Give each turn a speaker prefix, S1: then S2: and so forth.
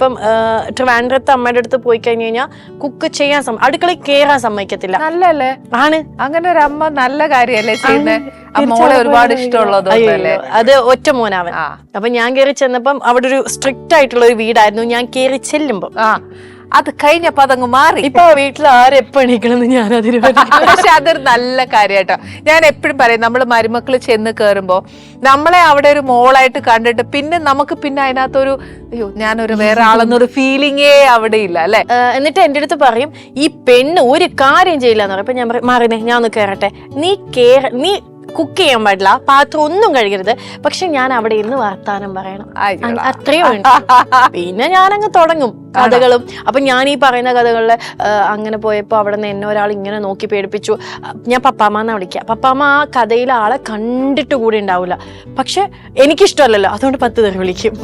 S1: ഇപ്പം ട്രിവാൻഡ്രത്ത് അമ്മയുടെ അടുത്ത് പോയി കഴിഞ്ഞു കഴിഞ്ഞാൽ കുക്ക് ചെയ്യാൻ അടുക്കളയിൽ കേറാൻ സമ്മതിക്കത്തില്ല.
S2: നല്ലല്ലേ
S1: ആണ്.
S2: അങ്ങനെ ഒരു അമ്മ നല്ല കാര്യല്ലേ ചെയ്യുന്നത്? മോളെ ഒരുപാട് ഇഷ്ടമുള്ളത്.
S1: അത് ഒറ്റ മോനാവൻ. അപ്പൊ ഞാൻ കയറി ചെന്നപ്പം അവിടെ ഒരു സ്ട്രിക്റ്റ് ആയിട്ടുള്ള ഒരു വീടായിരുന്നു. ഞാൻ കയറി ചെല്ലുമ്പോ
S2: അത് കഴിഞ്ഞപ്പോ അതങ്ങ് മാറി.
S1: ഇപ്പൊ വീട്ടിൽ ആരെപ്പണിക്കണമെന്ന് ഞാൻ അതിന്
S2: പക്ഷെ അതൊരു നല്ല കാര്യാട്ടോ. ഞാൻ എപ്പോഴും പറയും, നമ്മള് മരുമക്കള് ചെന്ന് കേറുമ്പോ നമ്മളെ അവിടെ ഒരു മോളായിട്ട് കണ്ടിട്ട് പിന്നെ നമുക്ക് പിന്നെ അതിനകത്തൊരു അയ്യോ ഞാനൊരു വേറെ ആളെന്നൊരു ഫീലിംഗേ അവിടെ ഇല്ല അല്ലെ.
S1: എന്നിട്ട് എന്റെ അടുത്ത് പറയും ഈ പെണ്ണ് ഒരു കാര്യം ചെയ്യില്ല എന്ന് പറയും. അപ്പൊ ഞാൻ പറയും മാറിനെ ഞാൻ ഒന്ന് കേറട്ടെ. നീ കുക്ക് ചെയ്യാൻ പാടില്ല, പാത്രം ഒന്നും കഴുകരുത്, പക്ഷെ ഞാൻ അവിടെ ഇരുന്ന് വർത്താനം പറയണം. അത്രയും ഉണ്ട്. പിന്നെ ഞാനങ്ങ് തുടങ്ങും കഥകളും. അപ്പൊ ഞാൻ ഈ പറയുന്ന കഥകളില് അങ്ങനെ പോയപ്പോ അവിടെ നിന്ന് എന്നെ ഒരാൾ ഇങ്ങനെ നോക്കി പേടിപ്പിച്ചു. ഞാൻ പപ്പാമ്മന്ന് വിളിക്കാം. പപ്പാമ്മ ആ കഥയിലെ ആളെ കണ്ടിട്ട് കൂടി ഉണ്ടാവില്ല, പക്ഷെ എനിക്കിഷ്ടമല്ലല്ലോ, അതുകൊണ്ട് 10 തെറി വിളിക്കും.